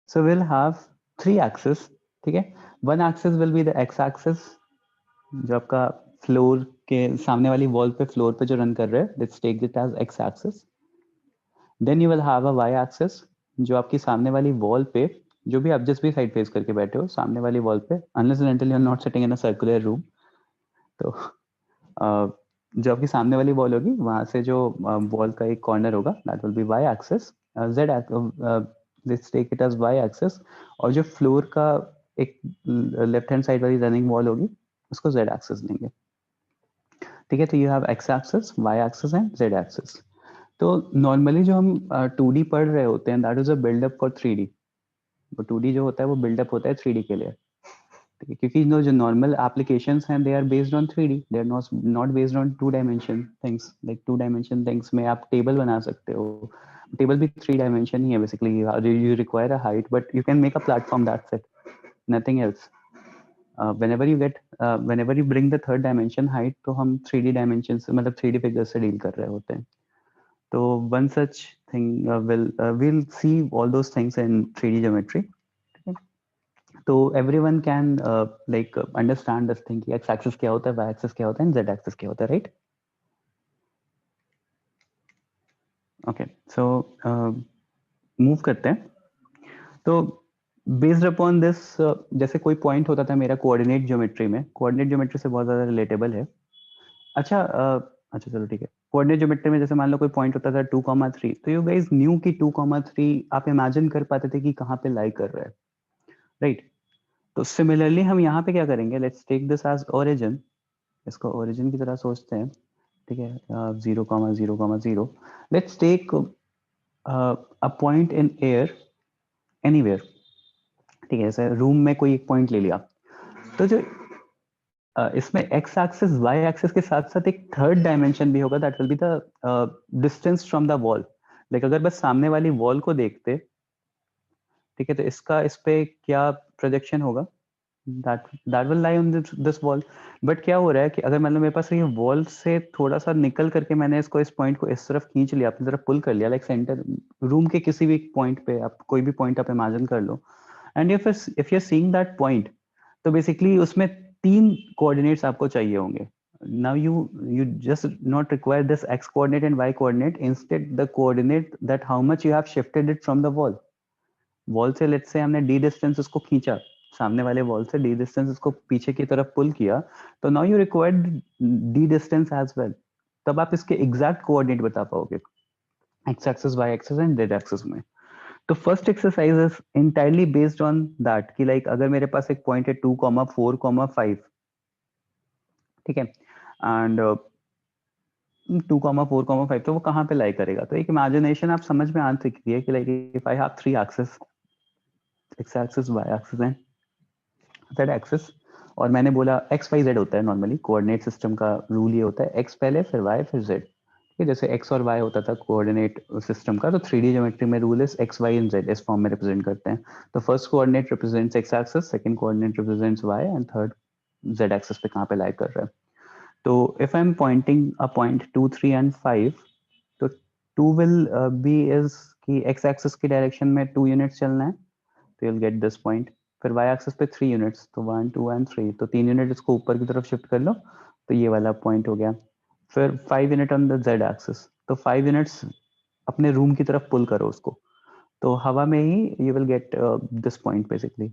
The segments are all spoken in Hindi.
So we'll have three axes, ठीक है. One axis will be the x axis, जो आपका फ्लोर के सामने वाली वॉल पे फ्लोर पे जो रन कर रहे हैं. Let's take it as x axis. Then you will have a y axis, जो आपकी सामने वाली वॉल पे, जो भी आप जिस भी साइड फेस करके बैठे हो सामने वाली वॉल पे, unless and until you are not sitting in a circular room, तो जो आपकी सामने वाली वॉल होगी वहां से जो वॉल का एक कॉर्नर होगा, that will be Y axis. Z let's take it as Y axis. और जो फ्लोर का एक लेफ्ट हैंड साइड वाली रनिंग वॉल होगी उसको जेड एक्सिस लेंगे. ठीक है, तो you have X axis, Y axis and Z axis. तो नॉर्मली जो हम 2D पढ़ रहे होते हैं, that is a buildup for 3D. वो 2D जो होता है वो बिल्डअप होता है 3D के लिए. ठीक है, क्योंकि जो नॉर्मल एप्लीकेशंस हैं they are based on 3D, they are not based on 2 dimension things. Like 2 dimension things में आप टेबल बना सकते हो. टेबल भी 3 डायमेंशन ही है basically. You require a height but you can make a platform, that's it, nothing else. whenever you bring the third dimension height, तो हम 3D डायमेंशन से मतलब 3D फिगर से डील कर रहे होते हैं. तो one such thing we'll see all those things in 3D geometry. तो everyone can understand this thing कि x axis क्या होता है, y axis क्या होता है, z axis क्या होता है, right? Okay, so move करते हैं. तो बेस्ड अपॉन दिस, जैसे कोई पॉइंट होता था मेरा कोऑर्डिनेट ज्योमेट्री में, कोऑर्डिनेट ज्योमेट्री से बहुत ज्यादा रिलेटेबल है. अच्छा अच्छा चलो ठीक है. कोऑर्डिनेट ज्योमेट्री में जैसे मान लो कोई पॉइंट होता था 2,3, तो यू गाइस न्यू कि 2,3 आप इमेजिन कर पाते थे कि कहाँ पे लाई कर रहा है, राइट? तो सिमिलरली हम यहाँ पे क्या करेंगे, let's take this as origin. इसको ओरिजिन की तरह सोचते हैं, ठीक है. 0,0,0. Let's take a point in air anywhere. ठीक है, जैसे रूम में कोई एक पॉइंट ले लिया. तो जो इसमें एक्स एक्सिस वाई एक्सिस के साथ साथ एक थर्ड डायमेंशन भी होगा, that will be the distance from the wall. Like अगर बस सामने वाली वॉल को देखते, ठीक है, तो इसका इस पे क्या प्रोजेक्शन होगा, that will lie on this wall. But क्या हो रहा है कि अगर मतलब मेरे पास ये वॉल से थोड़ा सा निकल करके मैंने इसको इस पॉइंट को इस तरफ खींच लिया, अपनी तरफ पुल कर लिया, लाइक सेंटर रूम के किसी भी पॉइंट पे, आप कोई भी पॉइंट आप इमेजिन कर लो. And if you seeing that point, तो बेसिकली उसमें 3 कोऑर्डिनेट्स आपको चाहिए होंगे. Now you just not require this x coordinate and y coordinate, instead the coordinate that how much you have shifted it from the wall. Wall से लेट्स से हमने डी डिस्टेंस उसको खींचा, सामने वाले वॉल से डी डिस्टेंस उसको पीछे की तरफ पुल किया, तो now you require the distance as well. तब आप इसके एग्जैक्ट कोऑर्डिनेट बता पाओगे X axis Y axis and Z axis में. तो first exercise is entirely based on that कि लाइक अगर मेरे पास एक पॉइंट है 2,4,5, ठीक है, एंड 2,4,5, तो वो कहाँ पे लाई करेगा. तो एक इमेजिनेशन आप समझ में आ सकती है कि like if I have 3 axis, X axis Y axis and Z axis, और मैंने बोला एक्स वाई जेड होता है नॉर्मली कोऑर्डिनेट सिस्टम का रूल. ये होता है एक्स पहले फिर वाई फिर जेड. ठीक है, जैसे एक्स और वाई होता था कोऑर्डिनेट सिस्टम का, तो 3D ज्योमेट्री में rule is X Y and Z इस फॉर्म में रिप्रेजेंट करते हैं. तो first coordinate represents X axis, second coordinate represents Y and third Z axis पे कहाँ पे लाई कर रहा है. तो if I am pointing a point 2, 3 and 5, तो 2 विल बी इज कि एक्स एक्सिस की डायरेक्शन में 2 यूनिट्स चलना है, तो you'll get this point. फिर y एक्सिस पे 3 यूनिट्स, तो 1, 2 एंड 3, तो 3 यूनिट इसको ऊपर की तरफ शिफ्ट कर लो, तो ये वाला पॉइंट हो गया. फिर 5 unit on the z axis, तो 5 यूनिट्स अपने रूम की तरफ पुल करो उसको, तो हवा में ही you will get this point basically.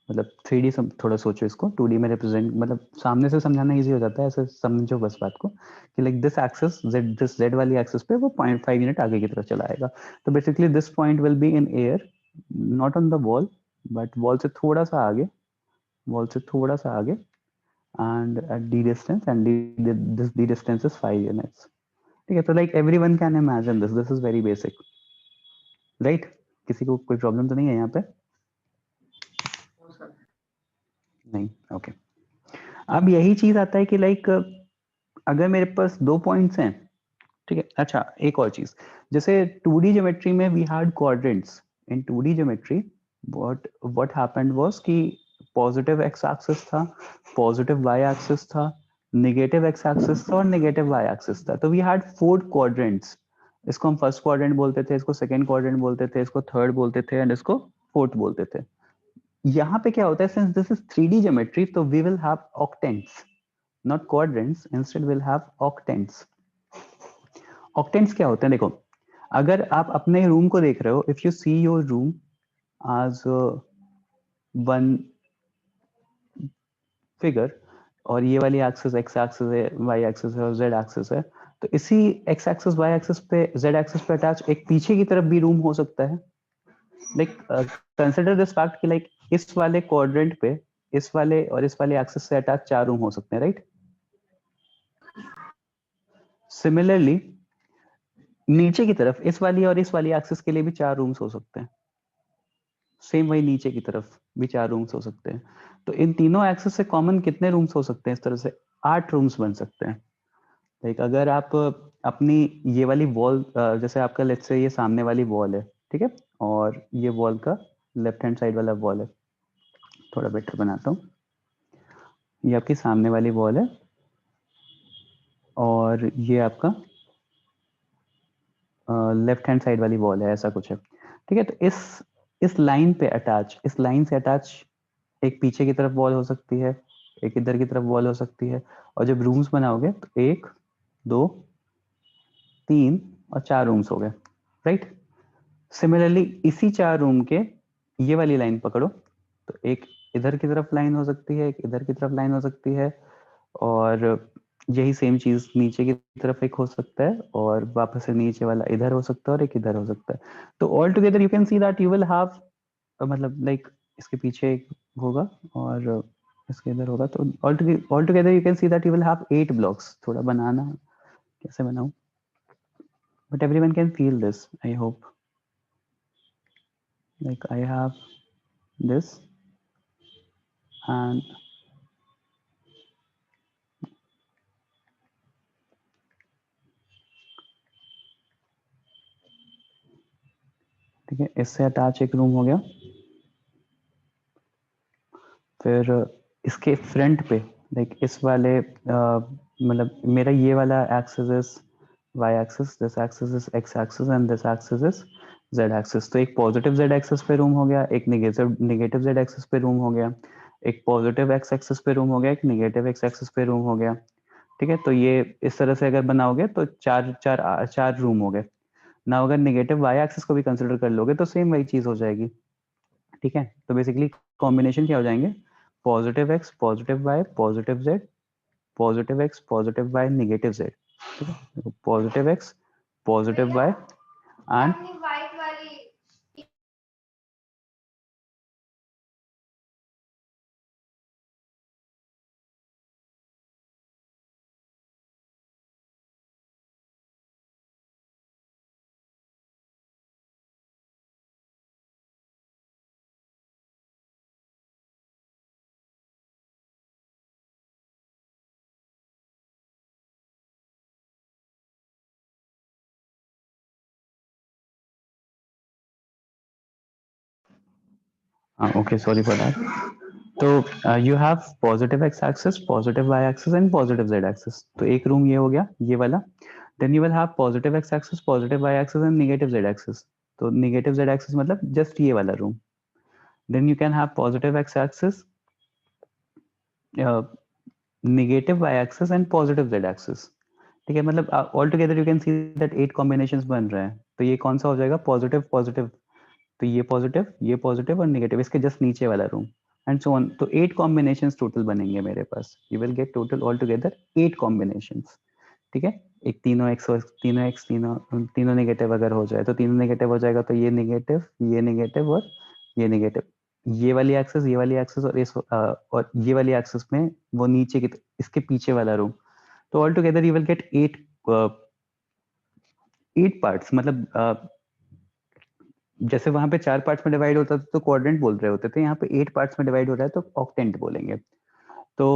मतलब 3D थोड़ा सोचो इसको, 2D में रिप्रेजेंट, मतलब सामने से समझाना इजी हो जाता है, ऐसे समझो बस बात को कि like this axis Z, this Z वाली एक्सिस पे वो 0.5 यूनिट आगे की तरफ चला आएगा. तो basically this point will be in air, not on the wall but wall से थोड़ा सा आगे, वॉल से थोड़ा सा आगे, and at the distance, and this the distance is 5 units. ठीक है, तो like everyone can imagine this is very basic, right? किसी को कोई प्रॉब्लम तो नहीं है यहाँ पे? नहीं, ओके. अब यही चीज आता है कि लाइक अगर मेरे पास 2 पॉइंट्स हैं, ठीक है. अच्छा एक और चीज, जैसे 2D ज्योमेट्री में we had quadrants. In 2D geometry what happened was कि पॉजिटिव एक्स एक्सिस था, पॉजिटिव वाई एक्सिस था, नेगेटिव एक्स एक्सिस था और नेगेटिव वाई एक्सिस था. तो वी हैड 4 क्वाड्रेंट्स. इसको हम फर्स्ट क्वाड्रेंट बोलते थे, इसको सेकंड क्वाड्रेंट बोलते थे, इसको थर्ड बोलते थे एंड इसको फोर्थ बोलते थे। यहाँ पे क्या होता है, since this is 3D geometry, तो we will have octants, not quadrants, instead will have octants. Octants क्या होते हैं, देखो अगर आप अपने रूम को देख रहे हो, if you see your room as one figure, और ये वाली एक्सिस एक्स एक्सिस है, वाई एक्सिस है और जेड एक्सिस है, तो इसी एक्स एक्सिस वाई एक्सिस पे जेड एक्सिस पे अटैच एक पीछे की तरफ भी रूम हो सकता है। लाइक कंसिडर दिस फैक्ट कि लाइक इस वाले क्वाड्रेंट पे इस वाले और इस वाले एक्सिस से अटैच 4 रूम हो सकते हैं, राइट। सिमिलरली नीचे की तरफ इस वाली और इस वाली एक्सिस के लिए भी 4 रूम्स हो सकते हैं। सेम वही नीचे की तरफ भी 4 रूम्स हो सकते हैं। तो इन तीनों एक्सिस से कॉमन कितने रूम्स हो सकते हैं, इस तरह से 8 रूम्स बन सकते हैं। लाइक अगर आप अपनी ये वाली वॉल, जैसे आपका लेट्स से ये सामने वाली वॉल है, ठीक है, और ये वॉल का लेफ्ट हैंड साइड वाला वॉल है, थोड़ा बेटर बनाता हूँ, ये आपकी सामने वाली वॉल है और ये आपका लेफ्ट हैंड साइड वाली वॉल है, ऐसा कुछ है, ठीक है। तो इस लाइन पे अटैच, इस लाइन से अटैच एक पीछे की तरफ वॉल हो सकती है, एक इधर की तरफ वॉल हो सकती है, और जब रूम्स बनाओगे तो 1 2 3 और 4 रूम्स हो गए, राइट। सिमिलरली इसी 4 रूम के ये वाली लाइन पकड़ो, तो एक इधर की तरफ लाइन हो सकती है, एक इधर की तरफ लाइन हो सकती है, और यही सेम चीज नीचे की तरफ एक हो सकता है, और वापस से नीचे वाला इधर हो सकता है और एक इधर हो सकता है। तो all together you can see that you will have, मतलब लाइक इसके पीछे एक होगा और इसके इधर होगा, तो all together you can see that you will have 8 blocks. थोड़ा बनाना कैसे बनाऊं, but everyone can feel this, I hope. Like I have this and ठीक है, इससे अटैच एक रूम हो गया। फिर इसके फ्रंट पे लाइक इस वाले मतलब मेरा ये वाला axis is Y axis, this axis is X axis and this axis is Z axis. तो एक पॉजिटिव जेड एक्सिस पे रूम हो गया, एक नेगेटिव जेड एक्सिस पे रूम हो गया, एक पॉजिटिव एक्स एक्सिस पे रूम हो गया, एक नेगेटिव एक्स एक्सिस पे रूम हो गया, ठीक है। तो ये इस तरह से अगर बनाओगे तो चार चार चार रूम हो गए ना। अगर नेगेटिव वाई एक्सिस को भी कंसिडर कर लोगे तो सेम वही चीज हो जाएगी, ठीक है। तो बेसिकली कॉम्बिनेशन क्या हो जाएंगे, positive X positive Y positive Z, positive X positive Y negative Z, ठीक है। Positive X positive Y and okay, sorry for that. तो you have positive X axis positive Y axis and positive Z axis. तो एक रूम ये हो गया, ये वाला। Then you will have positive X axis positive Y axis and negative Z axis. तो नेगेटिव जेड एक्सिस मतलब जस्ट ये वाला room. Then you can have positive X axis negative Y axis and positive Z axis, ठीक है। मतलब all together you can see that 8 combinations बन रहे हैं। तो ये कौन सा हो जाएगा, पॉजिटिव पॉजिटिव, तो ये पॉजिटिव और नेगेटिव, इसके जस्ट नीचे वाला रूम एंड सो ऑन। तो 8 कॉम्बिनेशंस टोटल बनेंगे मेरे पास। You will get total all together 8 combinations, ठीक है। एक तीनों एक्स और तीनों एक्स तीनों तीनों नेगेटिव अगर हो जाए तो तीनों नेगेटिव हो जाएगा, तो ये नेगेटिव और ये नेगेटिव, ये वाली एक्सेस और और ये वाली एक्सेस में वो नीचे की इसके पीछे वाला रूम। तो all together you will gate 8 parts. मतलब जैसे वहां पे 4 पार्ट्स में डिवाइड होता था तो क्वाड्रेंट बोल रहे होते थे, यहाँ पे 8 पार्ट्स में डिवाइड हो रहा है तो ऑक्टेंट बोलेंगे। तो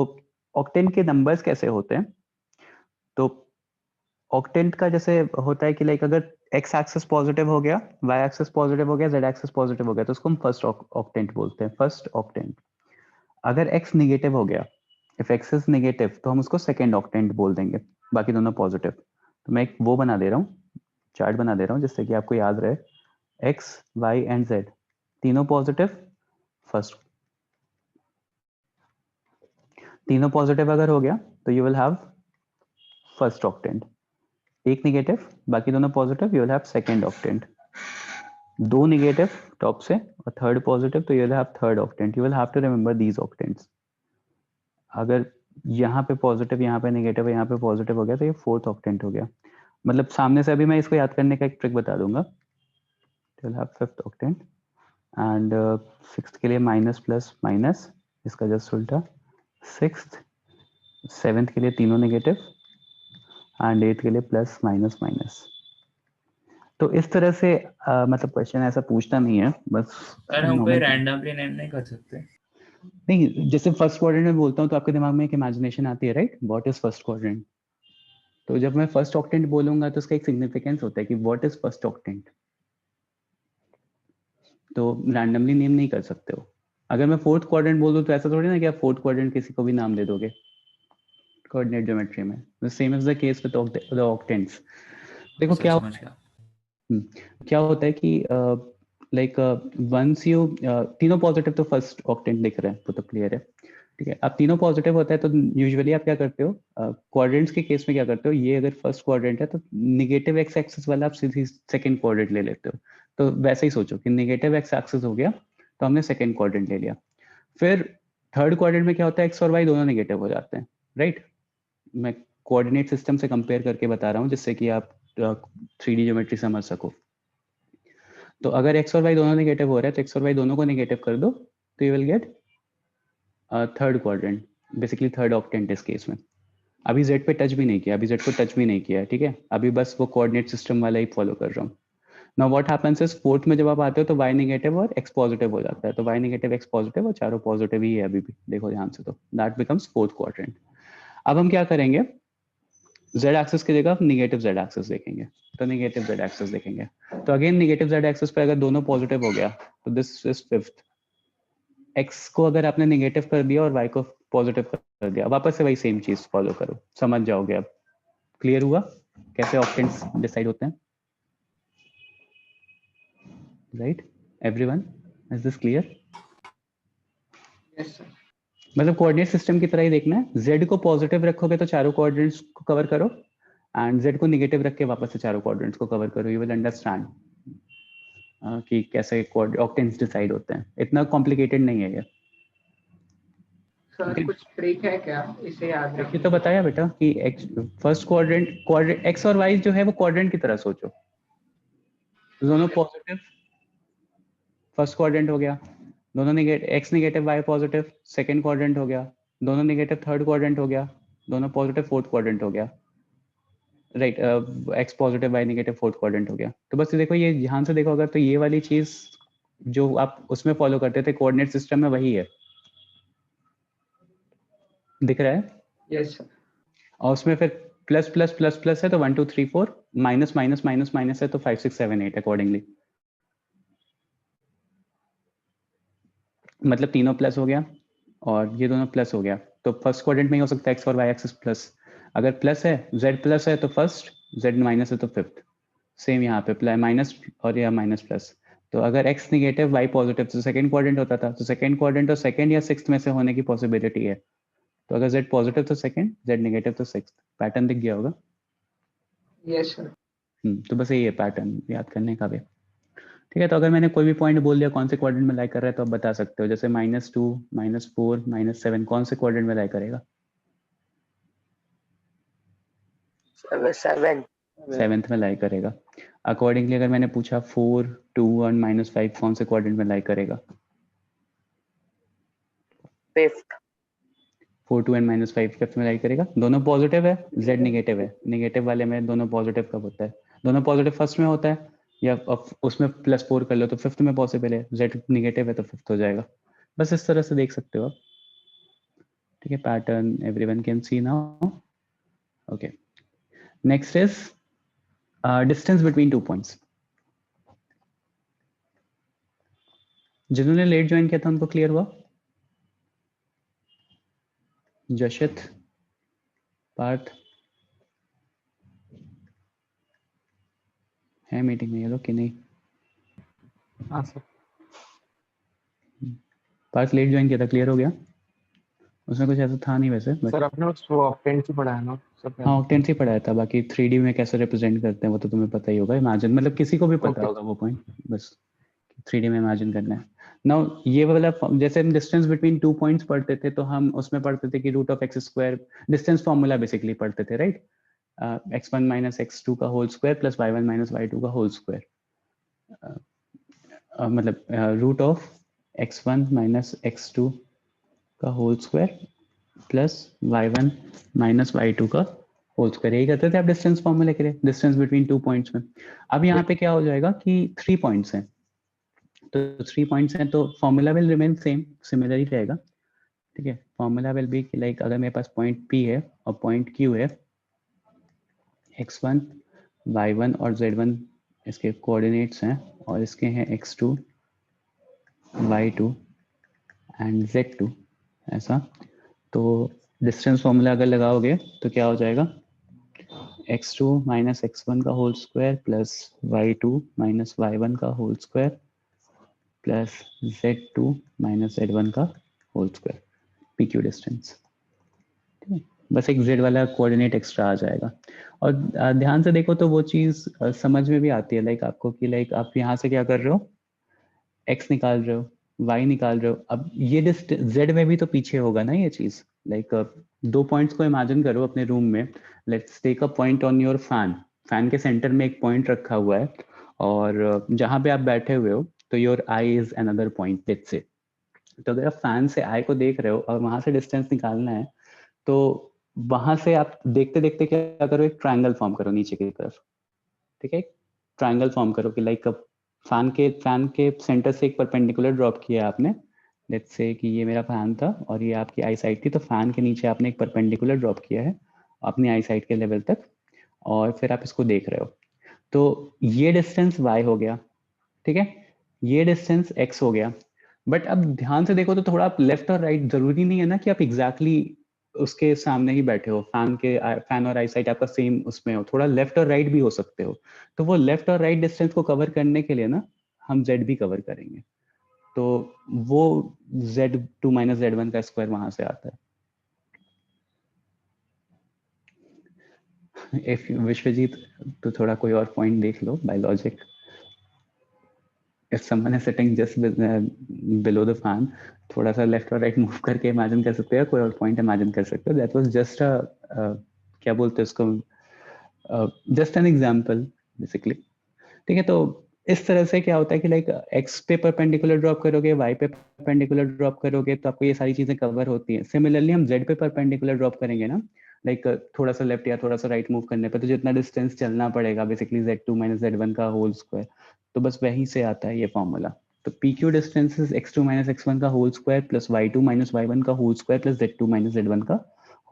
ऑक्टेंट के नंबर्स कैसे होते हैं, तो ऑक्टेंट का जैसे होता है कि लाइक अगर एक्स एक्सिस पॉजिटिव हो गया, वाई एक्सिस पॉजिटिव हो गया, जेड एक्सिस पॉजिटिव हो गया, तो उसको हम फर्स्ट ऑक्टेंट बोलते हैं, फर्स्ट ऑक्टेंट। अगर एक्स निगेटिव हो गया, इफ एक्स इज निगेटिव, तो हम उसको सेकेंड ऑक्टेंट बोल देंगे, बाकी दोनों पॉजिटिव। तो मैं एक वो बना दे रहा हूँ, चार्ट बना दे रहा हूँ जिससे कि आपको याद रहे, एक्स वाई एंड जेड, तीनों पॉजिटिव, फर्स्ट, तीनों पॉजिटिव अगर हो गया तो you will have first octant, एक नेगेटिव बाकी दोनों positive, you will have second octant, दो नेगेटिव टॉप से और थर्ड पॉजिटिव, तो you will have third octant. You will have to remember these octants. अगर यहाँ पे पॉजिटिव, यहाँ पे नेगेटिव, यहाँ पे पॉजिटिव हो गया तो ये फोर्थ ऑक्टेंट हो गया. मतलब सामने से अभी मैं इसको याद करने का एक ट्रिक बता दूंगा. You will have fifth octant and sixth के लिए माइनस प्लस माइनस, इसका जस्ट उल्टा, सिक्स्थ, सेवेंथ के लिए तीनों नेगेटिव एंड एट के लिए प्लस माइनस माइनस. तो इस तरह से मतलब क्वेश्चन ऐसा पूछता नहीं है, बस सर हम कोई रैंडमली नेम नहीं कर सकते? नहीं, जैसे फर्स्ट क्वाड्रेंट में बोलता हूँ तो आपके दिमाग में एक इमेजिनेशन आती है, right? What is first quadrant. तो जब मैं फर्स्ट ऑक्टेंट बोलूंगा तो उसका एक सिग्निफिकेंस होता है कि व्हाट इज फर्स्ट ऑक्टेंट. तो रैंडमली नेम नहीं कर सकते हो. अगर मैं फोर्थ क्वाड्रेंट बोल दूं तो ऐसा थोड़ी ना कि आप फोर्थ क्वाड्रेंट किसी को भी नाम दे दोगे कोऑर्डिनेट ज्योमेट्री में. The same is the case with the octants. देखो सर समझ गया. क्या होता है कि लाइक वंस यू, तीनों पॉजिटिव तो फर्स्ट ऑक्टेंट दिख रहा है, वो तो क्लियर है, ठीक है. अब तीनों पॉजिटिव होता है तो यूजुअली आप क्या करते हो, क्वाड्रेंट्स के केस में क्या करते हो, ये अगर फर्स्ट क्वाड्रेंट है तो निगेटिव एक्स एक्सिस वाला आप सीधी सेकंड क्वाड्रेंट ले लेते हो. तो वैसे ही सोचो कि निगेटिव एक्स एक्सिस हो गया तो हमने सेकंड क्वाड्रेंट ले लिया. फिर थर्ड क्वाड्रेंट में क्या होता है, एक्स और वाई दोनों निगेटिव हो जाते हैं, राइट? मैं कोऑर्डिनेट सिस्टम से कंपेयर करके बता रहा हूँ जिससे कि आप 3D ज्योमेट्री समझ सको. तो अगर एक्स और वाई दोनों नेगेटिव हो रहे हैं तो एक्स और वाई दोनों को नेगेटिव कर दो तो you will gate third quadrant, basically third octant इस केस में. अभी जेड पे टच भी नहीं किया, अभी जेड को टच भी नहीं किया है, ठीक है. अभी बस वो कोऑर्डिनेट सिस्टम वाला ही फॉलो कर रहा हूँ. Now what happens is fourth में जब आप आते हो तो वाई नेगेटिव और एक्स पॉजिटिव हो जाता है. तो वाई नेगेटिव एक्स पॉजिटिव और चारों पॉजिटिव ही है अभी भी, देखो ध्यान से, तो दैट बिकम्स फोर्थ क्वाड्रेंट. अब हम क्या करेंगे, जेड एक्सिस की जगह निगेटिव जेड एक्सिस देखेंगे. तो निगेटिव जेड एक्सिस देखेंगे तो अगेन निगेटिव जेड एक्सिस पे अगर दोनों पॉजिटिव हो गया तो दिस इज फिफ्थ. एक्स को अगर आपने निगेटिव कर दिया और वाई को पॉजिटिव कर दिया, वापस से वही सेम चीज फॉलो करो, समझ जाओगे अब. क्लियर हुआ कैसे ऑक्टेंट्स डिसाइड होते हैं, right? Everyone, is this clear? Yes sir. मतलब कोऑर्डिनेट सिस्टम की तरह ही देखना है. जेड को पॉजिटिव रखोगे तो चारों कोऑर्डिनेट्स को कवर करो एंड जेड को निगेटिव रख के वापस से चारों कोऑर्डिनेट्स को कवर करो. यू विल अंडरस्टैंड कि कैसे ऑक्टेंट्स डिसाइड होते हैं. इतना कॉम्प्लिकेटेड नहीं है ये. सर ओके, कुछ ट्रिक है क्या इसे याद देखिए रखने तो की? बताया बेटा कि फर्स्ट क्वाड्रेंट एक्स और वाई जो है वो क्वाड्रेंट की तरह सोचो. दोनों पॉजिटिव, फर्स्ट क्वाड्रेंट हो गया. दोनों negative, X negative Y positive, second quadrant हो गया. दोनों नेगेटिव, थर्ड क्वाड्रेंट हो गया. दोनों पॉजिटिव, फोर्थ क्वाड्रेंट हो गया, right? X positive Y negative, fourth quadrant हो गया. तो बस देखो, ये ध्यान से देखो अगर, तो ये वाली चीज जो आप उसमें फॉलो करते थे कोऑर्डिनेट सिस्टम में वही है, दिख रहा है? Yes sir. और उसमें फिर प्लस प्लस प्लस प्लस है तो 1 2 3 4, माइनस माइनस माइनस माइनस है तो 5 6 7 8 अकॉर्डिंगली. मतलब तीनों प्लस हो गया और ये दोनों प्लस हो गया. तो फर्स्ट क्वाड्रेंट में ही हो सकता है एक्स और वाई एक्सिस प्लस. अगर प्लस है, जेड प्लस है तो फर्स्ट, जेड माइनस है तो फिफ्थ. सेम यहाँ पे माइनस और यह माइनस प्लस. तो अगर एक्स निगेटिव वाई पॉजिटिव तो सेकंड क्वाड्रेंट होता था. तो सेकंड क्वाड्रेंट तो सेकंड या सिक्स्थ में से होने की पॉसिबिलिटी है. तो अगर जेड पॉजिटिव तो सेकंड, जेड नेगेटिव तो सिक्स्थ. पैटर्न दिख गया होगा. Yes sir. तो बस यही है पैटर्न याद करने का भी. ठीक है, तो अगर मैंने कोई भी पॉइंट बोल दिया कौन से क्वाड्रेंट में लाई कर रहा है तो आप बता सकते हो. जैसे -2, -4, -7 कौन से क्वाड्रेंट में लाई करेगा? सेवन. सेवेंथ में लाई करेगा. अकॉर्डिंगली अगर मैंने पूछा 4, 2 और -5 कौन से क्वाड्रेंट में लाई करेगा? फिफ्थ. 4, 2 एंड -5 फिफ्थ में लाई करेगा. दोनों पॉजिटिव है, जेड नेगेटिव है. नेगेटिव वाले में दोनों पॉजिटिव कब होता है? दोनों पॉजिटिव फर्स्ट में होता है, या उसमें +4 कर लो तो फिफ्थ में पॉसिबल है. जेड नेगेटिव है तो फिफ्थ हो जाएगा. बस इस तरह से देख सकते हो आप. ठीक है, pattern everyone can see now. Okay, next is distance between 2 points. जिन्होंने लेट ज्वाइन किया था उनको क्लियर हुआ? जशित, पार्थ है मीटिंग में ये लोग कि नहीं? हाँ सर. पार्थ लेट ज्वाइन किया था, क्लियर हो गया? उसमें कुछ ऐसा था नहीं वैसे, बट सर आपने उसको ऑक्टेंट से पढ़ाया ना सब? हाँ ऑक्टेन से पढ़ाया था। बाकी 3D में कैसे रिप्रेजेंट करते हैं वो तो तुम्हें पता ही होगा, इमेजिन, मतलब किसी को भी पता Okay. होगा वो पॉइंट, बस 3D में इमेजिन करना है। नाउ ये वाला जैसे हम डिस्टेंस बिटवीन 2 पॉइंट्स पढ़ते थे, तो हम उसमें पढ़ते थे कि root of X square, distance formula basically पढ़ते थे, राइट? x1 माइनस x2 का whole square plus y1 minus y2 का होल स्क्वायर, मतलब root of x1 minus x2 का whole square plus y1 minus y2 का होल स्क्वायर, यही करते थे आप डिस्टेंस फॉर्मूले के लिए, डिस्टेंस बिटवीन 2 पॉइंट्स में। अब यहाँ पे क्या हो जाएगा कि 3 पॉइंट्स हैं, तो 3 पॉइंट्स हैं तो formula will remain same, similar ही रहेगा, ठीक है? फॉर्मूला विल बी लाइक, अगर मेरे पास पॉइंट P है और पॉइंट Q है, x1 y1 और z1 इसके कोऑर्डिनेट्स हैं, और इसके हैं x2 y2 एंड z2, ऐसा। तो डिस्टेंस फॉर्मूला अगर लगाओगे तो क्या हो जाएगा, x2 माइनस x1 का whole square plus y2 minus y1 का whole square plus z2 minus z1 का होल स्क्वायर, PQ डिस्टेंस, ठीक है? बस एक z वाला कोऑर्डिनेट एक्स्ट्रा आ जाएगा। और ध्यान से देखो तो वो चीज़ समझ में भी आती है, लाइक आपको कि लाइक आप यहाँ से क्या कर रहे हो, x निकाल रहे हो, y निकाल रहे हो। अब ये z में भी तो पीछे होगा ना ये चीज़, लाइक 2 पॉइंट्स को इमेजिन करो अपने रूम में। Let's take a point on your fan, fan के सेंटर में एक पॉइंट रखा हुआ है, और जहाँ पे आप बैठे हुए हो तो your I is another point, let's say. तो अगर आप फैन से आई को देख रहे हो और वहां से डिस्टेंस निकालना है, तो वहां से आप देखते देखते क्या करो, एक ट्रायंगल फॉर्म करो नीचे की तरफ, ठीक है? ट्रायंगल फॉर्म करो कि लाइक फैन के सेंटर से एक परपेंडिकुलर ड्रॉप किया आपने, लेट्स से कि ये मेरा फैन था और ये आपकी आई साइड थी, तो फैन के नीचे आपने एक परपेंडिकुलर ड्रॉप किया है अपनी आई साइड के लेवल तक, और फिर आप इसको देख रहे हो। तो ये डिस्टेंस y हो गया, ठीक है? ये डिस्टेंस x हो गया। बट अब ध्यान से देखो तो थोड़ा आप लेफ्ट और राइट, जरूरी नहीं है ना कि आप एग्जैक्टली उसके सामने ही बैठे हो, फैन और आई साइड आपका सेम उसमें हो, थोड़ा लेफ्ट और राइट भी हो सकते हो। तो वो लेफ्ट और राइट डिस्टेंस को कवर करने के लिए ना हम z भी कवर करेंगे, तो वो z2 माइनस z1 का स्क्वायर वहां से आता है। इफ विश्वजीत, तो थोड़ा कोई और पॉइंट देख लो by logic. If someone is sitting just below the fan, थोड़ा सा लेफ्ट और राइट मूव करके इमेजिन कर सकते हो, कोई और पॉइंट इमेजिन कर सकते हो। दैट वाज जस्ट अ, क्या बोलते हैं उसको, जस्ट एन एग्जांपल बेसिकली, ठीक है? तो इस तरह से क्या होता है कि लाइक एक्स पे परपेंडिकुलर ड्रॉप करोगे, वाई पे परपेंडिकुलर ड्रॉप करोगे, तो आपको ये सारी चीजें कवर होती हैं। सिमिलरली हम जेड पे परपेंडिकुलर ड्रॉप करेंगे ना, लाइक थोड़ा सा लेफ्ट या थोड़ा सा राइट मूव करने पे, तो जितना डिस्टेंस चलना पड़ेगा बेसिकली z2 माइनस z1 का होल स्क्वायर, तो बस वहीं से आता है ये फॉर्मूला। तो PQ distance is x2 minus x1 का whole square plus y2 minus y1 का whole square plus z2 minus z1 का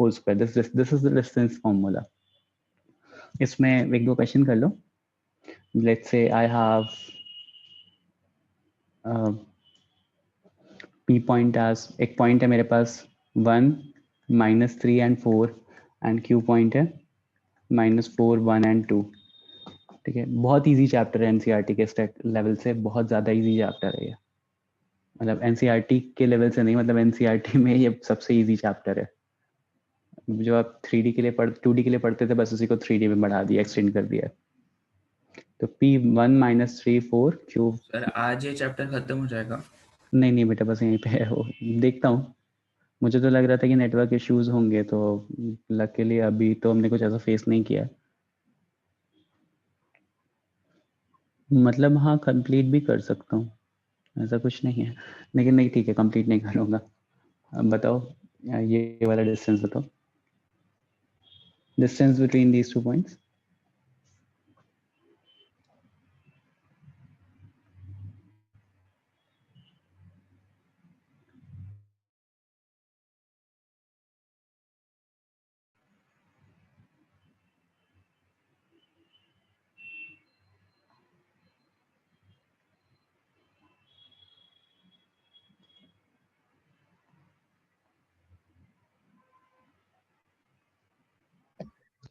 whole square, this is the distance formula. इसमें एक दो क्वेश्चन कर लो। Let's say I have P point as, एक पॉइंट है मेरे पास 1 -3 एंड 4, एंड Q पॉइंट है -4 1 एंड 2, ठीक है? बहुत इजी चैप्टर है, एनसीईआरटी के स्टेट लेवल से बहुत ज़्यादा इजी चैप्टर है ये, मतलब एनसीईआरटी के लेवल से नहीं, मतलब एनसीईआरटी में ये सबसे इजी चैप्टर है। जो आप 3D के लिए 2D के लिए पढ़ते थे, बस उसी को 3D में बढ़ा दिया, एक्सटेंड कर दिया। तो P1 -3 4 Q। सर आज ये चैप्टर खत्म हो जाएगा? नहीं नहीं बेटा, बस यहीं पे है वो, देखता हूँ। मुझे तो लग रहा था कि नेटवर्क इश्यूज होंगे, तो लकीली अभी तो हमने कुछ ऐसा फेस नहीं किया। मतलब हाँ, कंप्लीट भी कर सकता हूँ, ऐसा कुछ नहीं है, लेकिन नहीं, ठीक है, कंप्लीट नहीं करूँगा। अब बताओ, ये वाला डिस्टेंस बताओ, distance between these 2 points.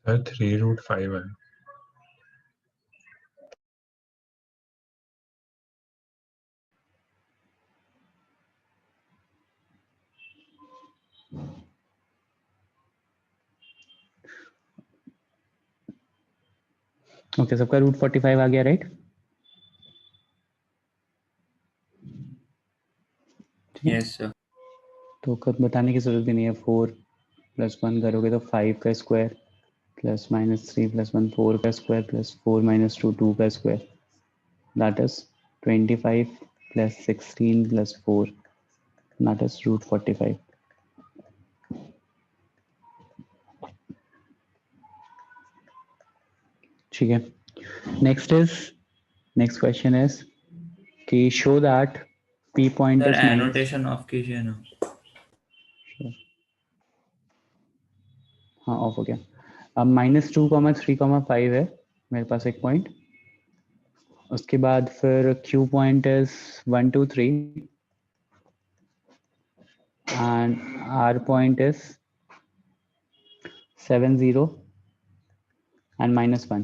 Sir 3√5 है। ओके, सबका रूट 45 आ गया, राइट? ठीक है, यस सर। तो कब बताने की जरूरत भी नहीं है। 4 + 1 करोगे तो 5 का स्क्वायर प्लस -3 + 1 4 का स्क्वायर प्लस 4 - 2 2 का square, that is 25 + 16 + 4, that is root 45. ठीक है, नेक्स्ट क्वेश्चन इज कि show that p point sir is minus, annotation of कीजिए ना। हाँ ऑफ हो गया। अब -2, 3, 5 है मेरे पास एक पॉइंट। उसके बाद फिर q point is 1 2 3 and r point is 7 0 एंड -1।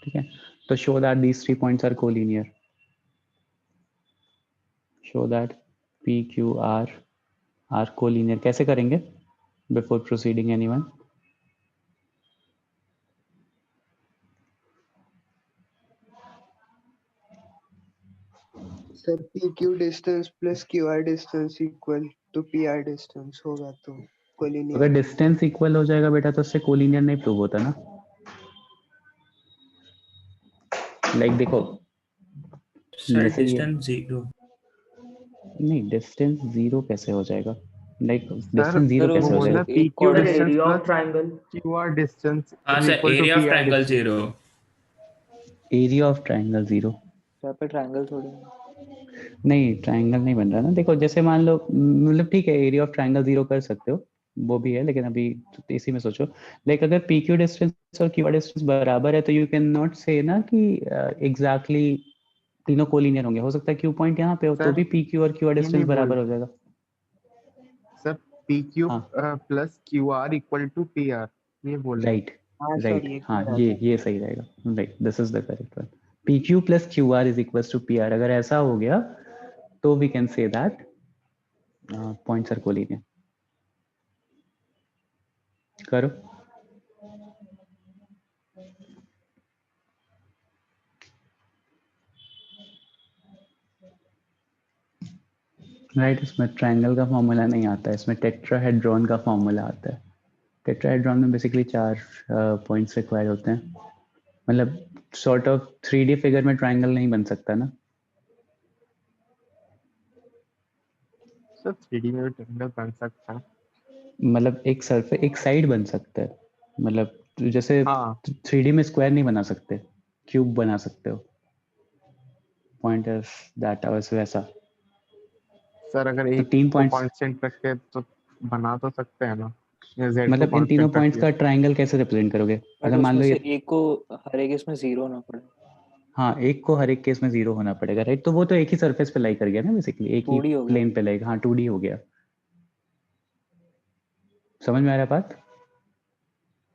ठीक है, तो show that these 3 points are collinear. Show that p q r are collinear. कैसे करेंगे before proceeding anyone? Sir PQ distance plus QR distance equal to PR distance होगा तो अगर कोलिनियर। डिस्टेंस इक्वल हो जाएगा बेटा तो उससे कोलिनियर नहीं प्रूव होता ना। लाइक देखो, सर जैसे ये डिस्टेंस 0। नहीं, डिस्टेंस जीरो कैसे हो जाएगा? Like sir distance zero sir कैसे वो हो बोल जाएगा? रहा है एक PQ sir distance area of plus triangle. QR distance हाँ is sir, equal to area of PR triangle distance. 0। Area of triangle zero? यहाँ पे ट्रायंगल थोड़ी नहीं, ट्राइंगल नहीं बन रहा ना। देखो जैसे मान लो, मतलब ठीक है, एरिया ऑफ ट्राइंगल जीरो कर सकते हो, वो भी है, लेकिन अभी इसी में सोचो। लाइक अगर पी क्यू डिस्टेंस और क्यू आर डिस्टेंस बराबर है तो यू कैन नॉट से ना कि एग्जैक्टली तीनों कोलिनियर होंगे। हो सकता है क्यू पॉइंट यहाँ पे हो तो सर भी पी क्यू और क्यू आर ये नहीं डिस्टेंस बोल बराबर हो जाएगा। सर PQ हाँ plus QR equal to PR, ये बोल रहे हैं। राइट, हाँ सर राइट, ये हाँ कह रहा था। ये सही रहेगा। Right, this is the correct one. P Q plus Q R is equal to P R. अगर ऐसा हो गया तो we can say that points are collinear. करो। राइट, इसमें ट्रायंगल का फॉर्मूला नहीं आता है, इसमें टेट्राहेड्रॉन का फॉर्मूला आता है। टेट्राहेड्रॉन में बेसिकली 4 पॉइंट्स रिक्वायर होते हैं। मतलब सॉर्ट ऑफ 3D फिगर में ट्रायंगल नहीं बन सकता ना। सर 3D में भी ट्रायंगल बन सकता है। मतलब एक सरफेस, एक साइड बन सकता है। मतलब जैसे हाँ 3D में स्क्वायर नहीं बना सकते, क्यूब बना सकते हो। पॉइंट इज दैट वैसा। सर, अगर तो एक 3 को पॉइंट्स, कांस्टेंट रख के तो बना तो सकते हैं ना, या Z को मतलब इन तीनों कांस्टेंट रख पॉइंट्स के। का ट्रायंगल कैसे रिप्रेजेंट करोगे? बट अगर मान उसमें लो से ये, एक को हर एक इसमें 0 ना पड़े। हाँ एक को हर एक केस में 0 होना पड़ेगा, राइट? तो वो तो एक ही सरफेस पे लाई कर गया ना, बेसिकली एक ही 2D हो गया। प्लेन पे लाई। हाँ 2D हो गया। समझ में आ रहा है बात?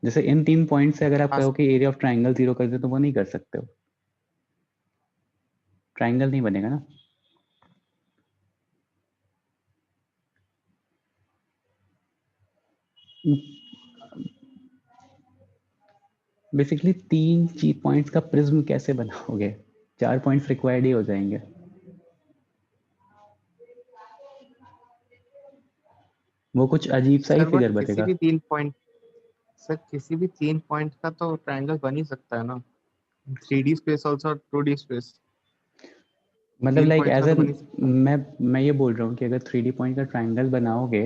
जैसे इन 3 पॉइंट से अगर आप हाँ कहो कि एरिया ऑफ ट्राइंगल 0 कर दे तो वो नहीं कर सकते हो, ट्राइंगल नहीं बनेगा ना। बेसिकली 3 पॉइंट्स का प्रिज्म कैसे बनाओगे? 4 पॉइंट्स रिक्वायर्ड ही हो जाएंगे। वो कुछ अजीब सा ही सर, बट फिगर बनेगा। किसी भी 3 पॉइंट का तो ट्रायंगल बन ही सकता है ना। 3D space also 2D space, मतलब तीन लाइक पॉइंट्स एज का तो ए, बन ही सकता है। मैं ये बोल रहा हूँ कि अगर 3D पॉइंट का ट्राइंगल बनाओगे,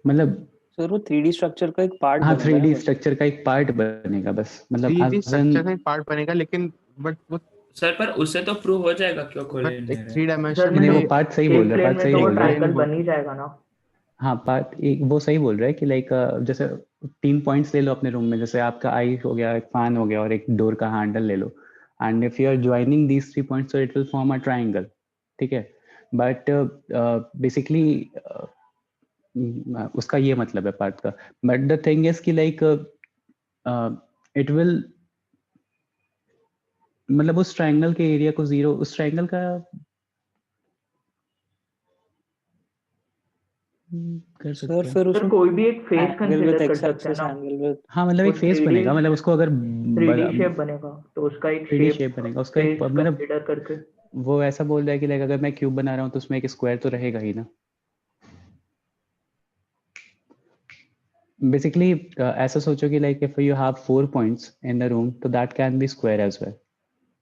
मतलब सर वो 3D स्ट्रक्चर का एक पार्ट हाँ बनेगा ना 3D बस। स्ट्रक्चर का एक पार्ट बनेगा बस, मतलब 3D एज एन, स्ट्रक्चर का एक पार्ट बनेगा, लेकिन बट वो सर पर उससे तो प्रूव हो जाएगा क्यों बट एक कोलिनियर है। 3 सर डायमेंशन नहीं मतलब वो में पार्ट सही बोल एक रहा है, प्लेन पार्ट में सही तो वो बोल रहा है। ट्रायंगल बन ही जाएगा ना। हाँ पार्ट एक वो सही बोल रहा है कि लाइक जैसे 3 पॉइंट्स ले लो अपने रूम में, जैसे आपका आई हो गया, एक फैन हो गया और एक डोर का हैंडल ले लो, and if you are joining these 3 points so it will form a triangle. ठीक है, बट बेसिकली उसका ये मतलब है पार्ट का। बट द थिंग इज कि लाइक इट विल, मतलब उस ट्राइंगल के एरिया को 0, उस ट्राइंगल का कर सर सकते हैं। फिर सर उसमें कोई भी एक फेस एंगल विद कंसीडर कर एक्स सकते हैं एक्सिस ना, एंगल विद हाँ मतलब वो एक फेस 3D बनेगा, मतलब उसको अगर 3D शेप बनेगा तो उसका एक 3D शेप शेप बनेगा, उसका एक फेस मतलब कंसीडर करके। वो ऐसा बोल रहा है कि लाइक अगर मैं क्यूब बना रहा हूँ तो उसमें एक स्क्वायर तो रहेगा ही ना। बेसिकली ऐसा सोचो कि like if you have 4 points in the room तो that can be square as well.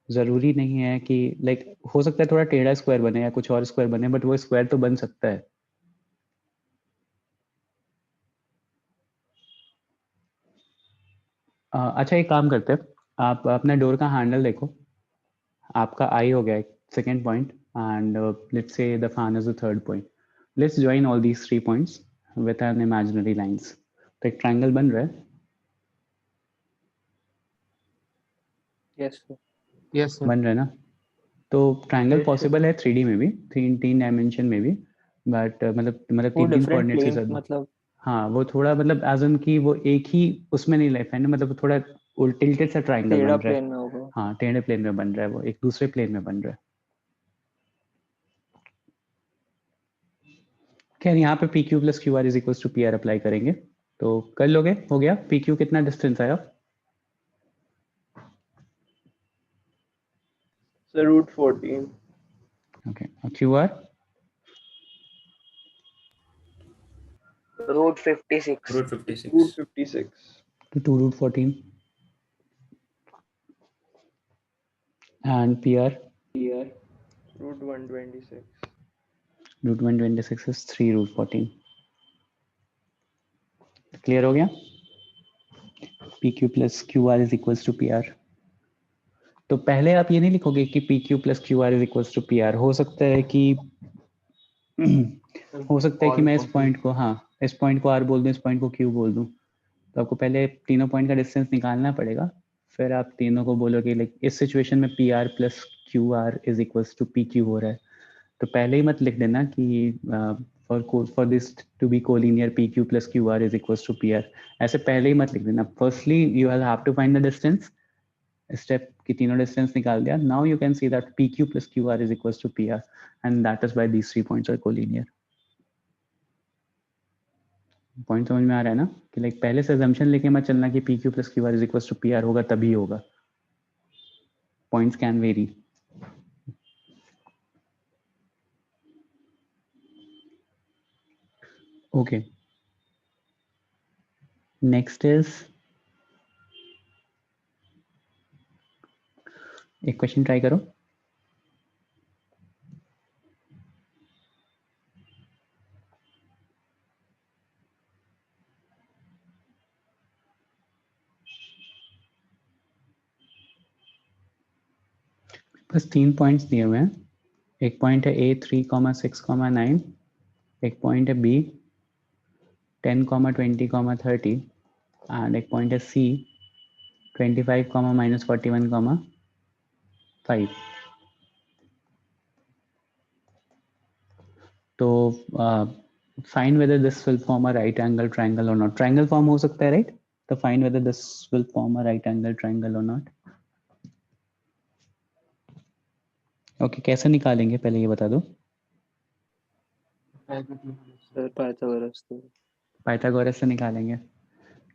जरूरी नहीं है कि लाइक हो सकता है थोड़ा टेढ़ा स्क्वायर बने या कुछ और स्क्वायर बने, बट वो स्क्वायर तो बन सकता है। अच्छा एक काम करते हैं, आप अपना डोर का हैंडल देखो, आपका आई हो गया एक second point, and let's say the fan is the third point. Let's join all these 3 points with an imaginary lines. तो एक ट्रायंगल बन रहा है, यस सर। Yes sir. बन रहा है ना। तो ट्रायंगल Yes, sir. पॉसिबल है 3D में भी, तीन डायमेंशन में भी, बट मतलब वो तीन डिफरेंट कोऑर्डिनेट्स के प्लेन साथ। मतलब हाँ वो थोड़ा मतलब एज एन की वो एक ही उसमें नहीं लाइफ है ना, मतलब थोड़ा टिल्टेड सा ट्रायंगल टेढ़ा बन रहा है। प्लेन में होगा। हाँ टेढ़े प्लेन में बन रहा है, वो एक दूसरे प्लेन में बन रहा है। खैर यहाँ पे P Q plus Q R is equal to P R apply करेंगे तो कर लोगे, हो गया। पी क्यू कितना डिस्टेंस आया? So root 14. ओके, और Q R Root 56. Root 56। Root 56. तो 2√14 and P R Root 126. √126 is 3√14। Clear हो गया? P Q plus Q R is equal to P R. तो पहले आप ये नहीं लिखोगे कि P Q plus Q R is equal to P R. हो सकता है कि हो सकता है कि मैं इस पॉइंट को, हाँ इस पॉइंट को आर बोल दूं, इस पॉइंट को क्यू बोल दूं। तो आपको पहले तीनों पॉइंट का डिस्टेंस निकालना पड़ेगा, फिर आप तीनों को बोलोगे लाइक इस सिचुएशन में P R plus Q R is equal to P Q हो रहा है। तो पहले ही मत लिख देना कि for this to be collinear P Q plus Q R is equal to P R, ऐसे पहले ही मत लिख देना। Firstly you have to find the distance, step की तीनों डिस्टेंस निकाल दिया, now you can see that P Q plus Q R is equal to P R and that is by these 3 points are collinear. Point समझ में आ रहा है ना कि लाइक पहले से assumption लेके मत चलना कि P Q plus Q R is equal to P R होगा तभी होगा। Points can vary. Okay, next is एक क्वेश्चन ट्राई करो। बस 3 पॉइंट्स दिए हुए हैं। एक पॉइंट है ए 3,6,9, एक पॉइंट है बी 10,20,30 एंड एक पॉइंट है सी 25, -41,5। तो find whether this will form a right angle triangle और नॉट। ट्रायंगल फॉर्म हो सकता है राइट, तो find whether this will form a right angle triangle और नॉट। ओके, कैसे निकालेंगे पहले ये बता दो। सर पाइथागोरस तो पाइथागोरस से निकालेंगे,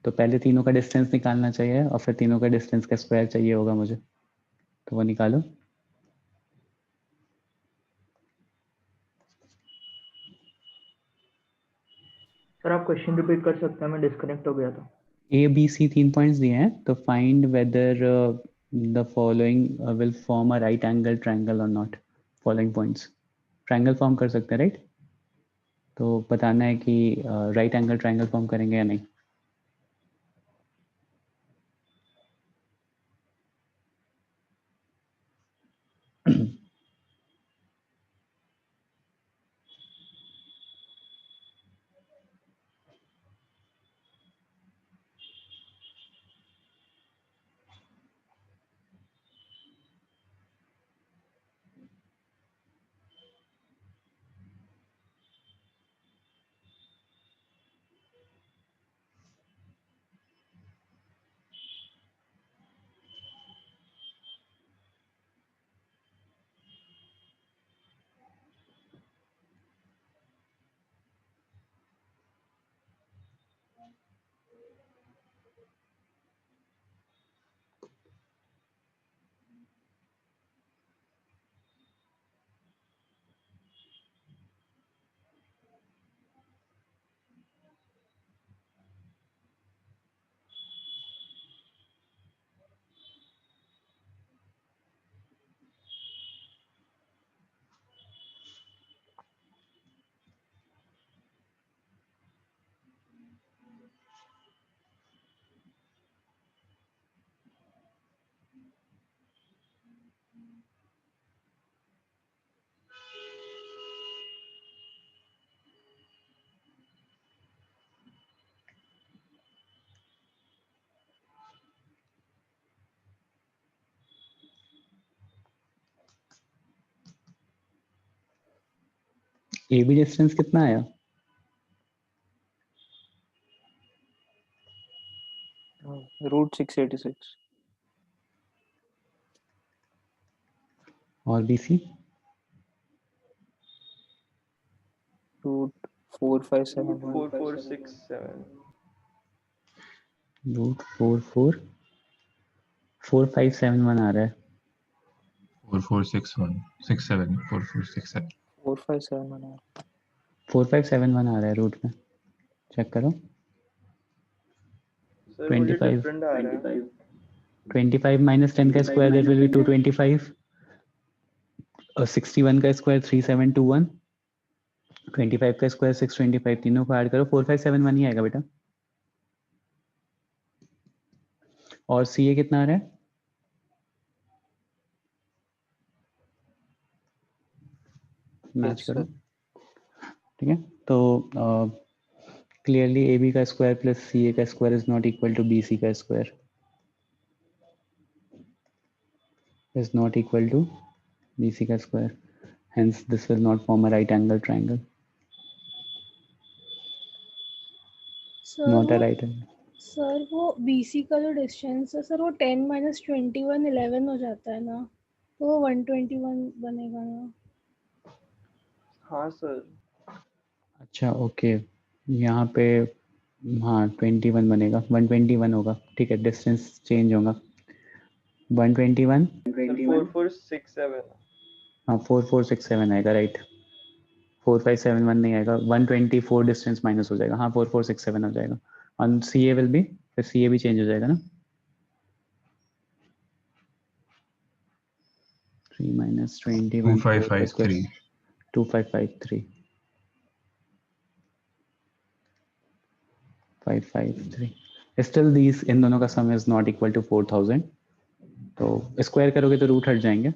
तो पहले तीनों का डिस्टेंस निकालना चाहिए और फिर तीनों का डिस्टेंस का स्क्वायर चाहिए होगा मुझे, तो वो निकालो। सर आप क्वेश्चन रिपीट कर सकते हैं, मैं डिस्कनेक्ट हो गया था। ए बी सी 3 पॉइंट्स दिए हैं, तो find whether the following will form a right angle triangle और not. Following points triangle form कर सकते हैं राइट, तो बताना है कि राइट एंगल ट्रायंगल फॉर्म करेंगे या नहीं। ए बी डिस्टेंस कितना आया? रूट 686 और बी सी? रूट 457 4467 रूट 44571 आ रहा है। 4461 4467 4571 4571 आ रहा है रूट में, चेक करो। सर मुझे 25 डिफरेंट आ रहा है 25 माइनस 10 का स्क्वायर दैट विल बी 225 और 61 का स्क्वायर 3721 25 का स्क्वायर 625, तीनों को ऐड करो 4571 ही आएगा बेटा। और सी ए कितना आ रहा है? मैच यस करो, सर ठीक है। तो क्लियरली ए बी का स्क्वायर प्लस सी ए का square is not equal to B C का square, is not equal to BC का square. Hence, this will not form a right angle triangle. Sir Not a वो right angle. सर वो बीसी का जो डिस्टेंस है सर वो 10 माइनस 21 11 हो जाता है ना, तो वो 121 बनेगा ना। हाँ सर अच्छा ओके, यहाँ पे हाँ 21 बनेगा, 121 होगा, ठीक है, डिस्टेंस चेंज होगा 121। सर 4467 हाँ 4467 आएगा, राइट। 4571 नहीं आएगा, 124 डिस्टेंस माइनस हो जाएगा, हाँ 4467 हो जाएगा। और सी ए विल बी, फिर सी ए भी चेंज हो जाएगा ना, 3 minus 21 2553 2553 553 स्टिल दीज, इन दोनों का sum is not equal to 4000, तो स्क्वायर करोगे तो रूट हट जाएंगे,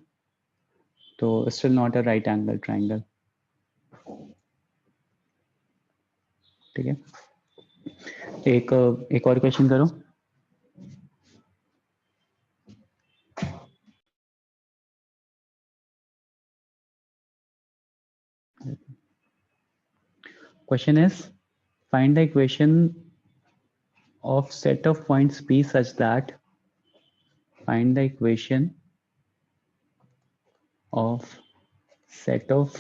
तो still not a right angle triangle, ठीक है। एक और क्वेश्चन करो। Question is, find the equation of set of points P such that, find the equation of set of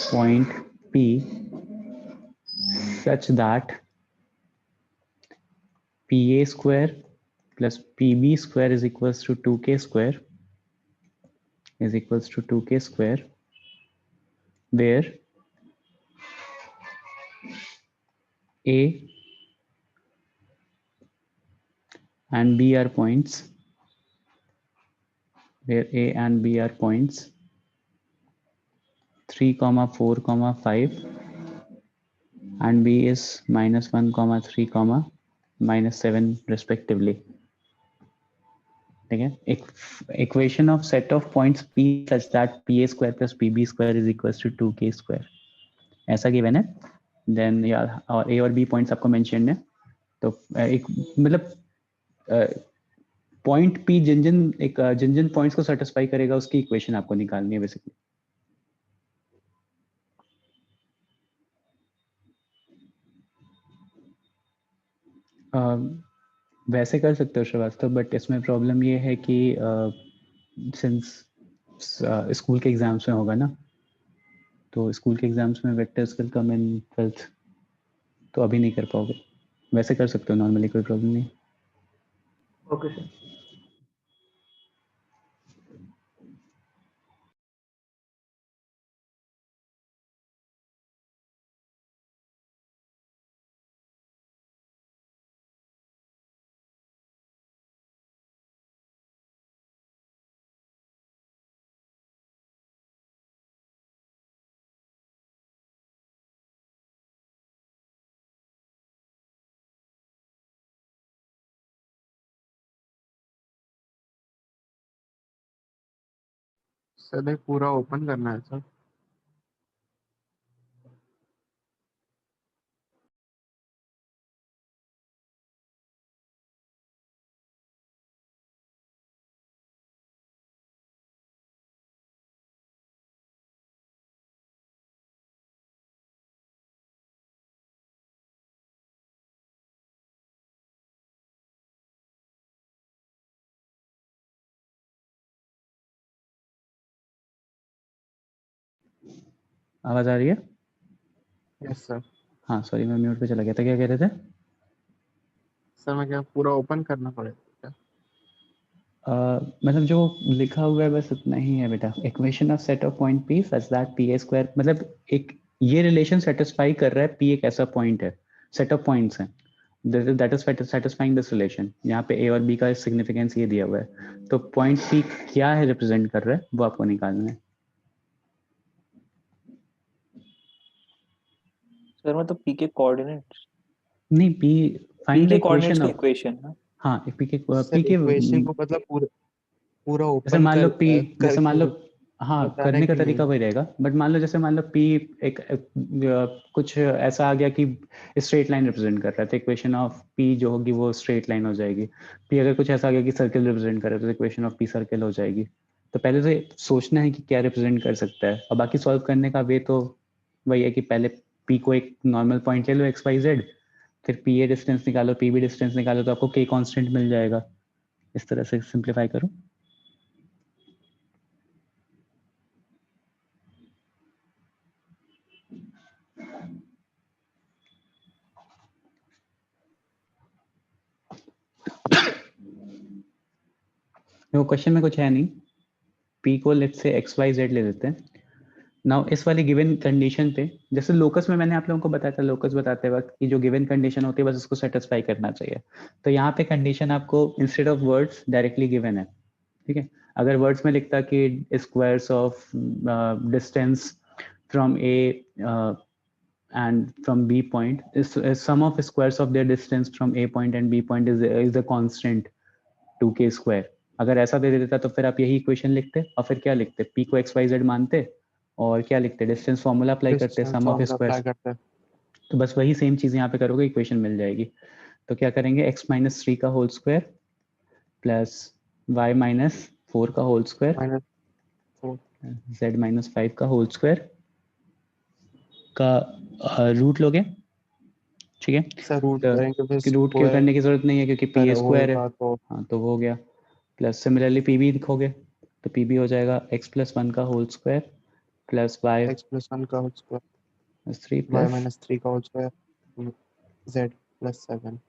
point P such that PA square plus PB square is equals to 2K square is equals to 2K square, where A and B are points, where A and B are points 3, 4, 5 and B is -1, 3, -7 respectively, ठीक है। Equation of set of points P such that PA square plus PB square is equals to 2K square, ऐसा गिवन है। देन यार और A और B पॉइंट्स आपको मेंशन है, तो एक मतलब पॉइंट P जिन जिन पॉइंट्स को सेटिस्फाई करेगा उसकी इक्वेशन आपको निकालनी है बेसिकली। वैसे कर सकते हो श्रीवास्तव, बट इसमें प्रॉब्लम ये है कि सिंस स्कूल के एग्जाम्स में होगा ना, तो स्कूल के एग्जाम्स में vectors will come in 12th, तो अभी नहीं कर पाओगे। वैसे कर सकते हो नॉर्मली, कोई प्रॉब्लम नहीं। Okay sir. सर पूरा ओपन करना है सर। आवाज आ रही है? Yes sir. हाँ सॉरी, मैं म्यूट पे चला गया था। क्या कह रहे थे? सर मैं क्या पूरा ओपन करना पड़ेगा? मतलब जो लिखा हुआ है बस उतना ही है बेटा। Equation of set of point P such that P A square, मतलब एक ये रिलेशन सेटिस्फाई कर रहा है पी एक ऐसा पॉइंट है, सेट ऑफ पॉइंट्स है, that is satisfying this relation. यहाँ पे ए और बी का सिग्निफिकेंस ये दिया हुआ है, तो पॉइंट पी क्या है रिप्रेजेंट कर रहा है वो आपको निकालना है। सर मतलब पी के कोऑर्डिनेट्स, नहीं, पी पी फाइंड द के कोऑर्डिनेट्स इक्वेशन का ऑफ, इक्वेशन ना। हाँ पी के सर इक्वेशन को मतलब पूरा जैसे ओपन मान लो पी, जैसे मान लो, करके हाँ बताना करने का कि तरीका नहीं। वही रहेगा, बट मान लो जैसे मान लो पी एक कुछ ऐसा आ गया कि स्ट्रेट लाइन रिप्रेजेंट कर रहा है, तो इक्वेशन ऑफ पी जो होगी वो स्ट्रेट लाइन हो जाएगी। पी अगर कुछ ऐसा आ गया कि सर्कल रिप्रेजेंट कर रहा है, तो इक्वेशन ऑफ पी सर्कल हो जाएगी। तो पहले से सोचना है कि क्या रिप्रेजेंट कर सकता है, और बाकी सॉल्व करने का वे तो वही है कि पहले पी को एक नॉर्मल पॉइंट ले लो एक्स वाई जेड, फिर पी ए डिस्टेंस निकालो, पी बी डिस्टेंस निकालो, तो आपको के कांस्टेंट मिल जाएगा। इस तरह से सिंप्लीफाई करो। वो क्वेश्चन में कुछ है नहीं, पी को let's say x Y Z ले लेते हैं। नाउ इस वाली गिवन कंडीशन पे, जैसे लोकस में मैंने आप लोगों को बताया था, लोकस बताते वक्त कि जो गिवन कंडीशन होती है बस उसको सेटिस्फाई करना चाहिए। तो यहाँ पे कंडीशन आपको instead of words directly given है, ठीक है। अगर वर्ड्स में लिखता कि squares of distance from A and from B point is sum of squares of their distance from A point and B point is the constant 2k square। अगर ऐसा दे देता तो फिर आप यही इक्वेशन लिखते और फिर क्या लिखते, P को x y z मानते और क्या लिखते, डिस्टेंस फॉर्मूला अप्लाई करते, distance sum of formula apply squares. करते हैं। तो बस वही सेम चीज यहाँ पे करोगे, इक्वेशन मिल जाएगी। तो क्या करेंगे, x माइनस 3 का whole square plus y minus 4 का होल स्क्वायर z माइनस 5 का होल स्क्वायर का रूट लोगे, ठीक है। सर रूट तो करेंगे फिर रूट क्यों करने की जरूरत नहीं है क्योंकि पी ए स्क्वायर है, होगा तो हाँ तो वो हो गया। प्लस सिमिलरली पी बी लिखोगे तो पी बी हो जाएगा एक्स प्लस 1 का whole square plus Y x + 1 का होल स्क्वायर 3 y प्लस - 3 का whole square z + 7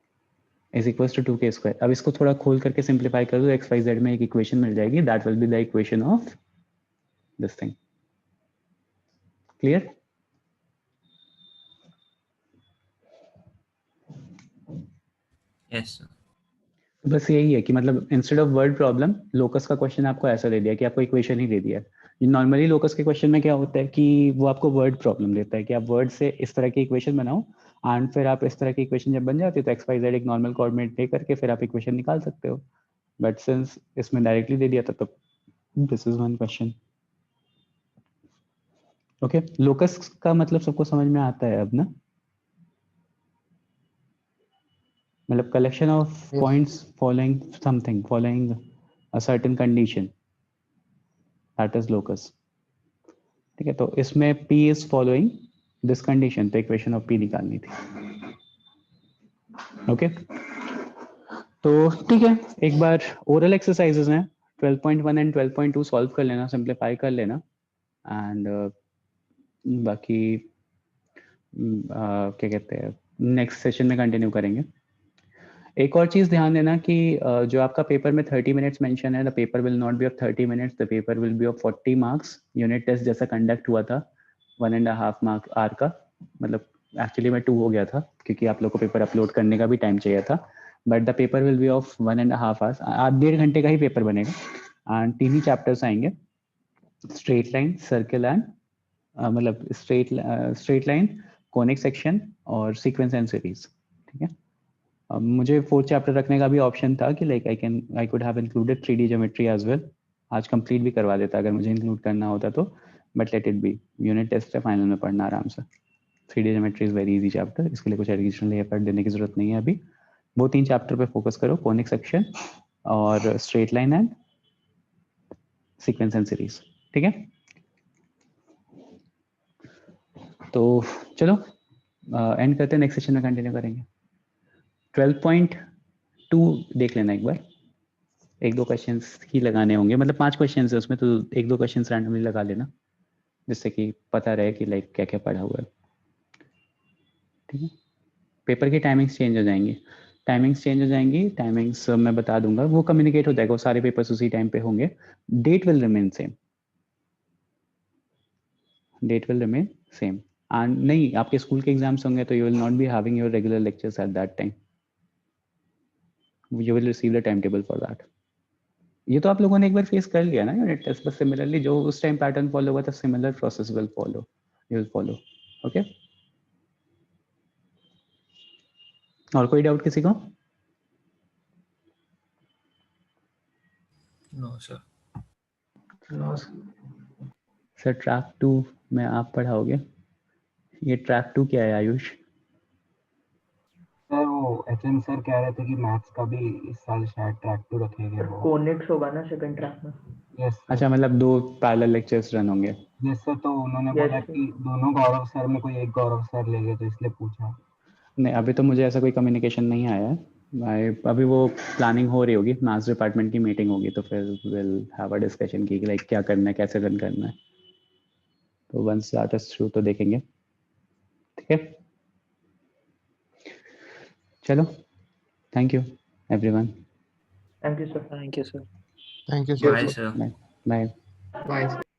is equal to 2k square. अब इसको थोड़ा खोल करके सिंप्लीफाई कर दो, एक्स वाई जेड में एक इक्वेशन मिल जाएगी, that will be the equation of this thing. Clear? Yes sir. बस यही है कि मतलब instead of word problem locus का क्वेश्चन आपको ऐसा दे दिया कि आपको इक्वेशन ही दे दिया। नॉर्मली लोकस के क्वेश्चन में क्या होता है कि वो आपको वर्ड प्रॉब्लम देता है कि आप वर्ड से इस तरह की इक्वेशन बनाओ, एंड फिर आप इस तरह की इक्वेशन जब बन जाती है तो एक्स वाई जेड एक नॉर्मल कोऑर्डिनेट दे करके फिर आप इक्वेशन निकाल सकते हो। बट सिंस इसमें डायरेक्टली दे दिया था तो this is one question. Okay, locus का मतलब सबको समझ में आता है अब ना, मतलब collection of Yes. Points following something, following a certain condition, that is locus. ठीक है, तो इसमें P is following this condition, तो इक्वेशन ऑफ P निकालनी थी। ओके तो ठीक है, एक बार ओरल एक्सरसाइजेस हैं 12.1 एंड 12.2 सॉल्व कर लेना, सिंप्लीफाई कर लेना, एंड बाकी क्या कहते हैं नेक्स्ट सेशन में कंटिन्यू करेंगे। एक और चीज ध्यान देना कि जो आपका पेपर में 30 मिनट्स मेंशन है, the paper will not be of 30 minutes, the paper will be of 40 marks. Unit test जैसा कंडक्ट हुआ था 1.5 मार्क आर का, मतलब एक्चुअली में 2 हो गया था क्योंकि आप लोग को पेपर अपलोड करने का भी टाइम चाहिए था, but the paper will be of 1.5 hours. आप 1.5 घंटे का ही पेपर बनेगा एंड 3 ही चैप्टर्स आएंगे, स्ट्रेट लाइन, सर्कल एंड मतलब स्ट्रेट लाइन, कॉनिक सेक्शन और सीक्वेंस एंड सीरीज। ठीक है, मुझे 4th चैप्टर रखने का भी ऑप्शन था कि like I could have included 3D geometry as well, आज कंप्लीट भी करवा देता अगर मुझे इंक्लूड करना होता तो, but let it be, unit test है, फाइनल में पढ़ना आराम से। 3D geometry is very easy chapter, इसके लिए कुछ एडिशनल एफर्ट देने की जरूरत नहीं है अभी। वो 3 चैप्टर पे फोकस करो, कॉनिक सेक्शन और straight line and sequence and series. ठीक है, तो चलो एंड करते हैं, नेक्स्ट सेशन में कंटिन्यू करेंगे। 12.2 देख लेना एक बार, 1-2 क्वेश्चंस ही लगाने होंगे, मतलब 5 क्वेश्चंस है उसमें, तो 1-2 क्वेश्चंस रैंडमली लगा लेना, जिससे कि पता रहे कि लाइक क्या क्या पढ़ा हुआ है। ठीक है, पेपर की टाइमिंग्स चेंज हो जाएंगी, टाइमिंग्स मैं बता दूंगा, वो कम्युनिकेट हो जाएगा, वो सारे पेपर्स उसी टाइम पे होंगे। Date will remain same, and नहीं, आपके स्कूल के एग्जाम्स होंगे तो you will not be having your regular lectures at that time, you will receive the time table for that. ये तो आप लोगों ने एक बार फेस कर लिया ना यूनिट टेस्ट, बस सिमिलरली जो उस टाइम पैटर्न फॉलो हुआ था, similar process will follow, you will follow. Okay, और कोई डाउट किसी को? No sir. सर ट्रैक 2 में आप पढ़ाओगे, ये ट्रैक 2 क्या है आयुष? सर वो एचएम सर कह रहे थे कि मैथ्स का भी इस साल शायद ट्रैक 2 रखेंगे वो। कोनिक्स होगा ना सेकंड ट्रैक में। यस अच्छा, मतलब 2 पैरेलल लेक्चर्स रन होंगे। यस सर, तो उन्होंने Yes, बोला sir. कि दोनों गौरव सर में कोई एक गौरव सर लेंगे, तो इसलिए पूछा। नहीं, अभी तो मुझे ऐसा कोई कम्युनिकेशन नहीं आया है। अभी वो प्लानिंग हो रही होगी, मैथ्स डिपार्टमेंट की मीटिंग होगी, तो फिर विल हैव अ डिस्कशन की लाइक क्या करना है, कैसे रन करना है। तो वंस दैट इज थ्रू तो देखेंगे। ठीक है, चलो, thank you everyone, thank you sir. Thank you sir. Thank you sir. Bye sir. Bye. Bye.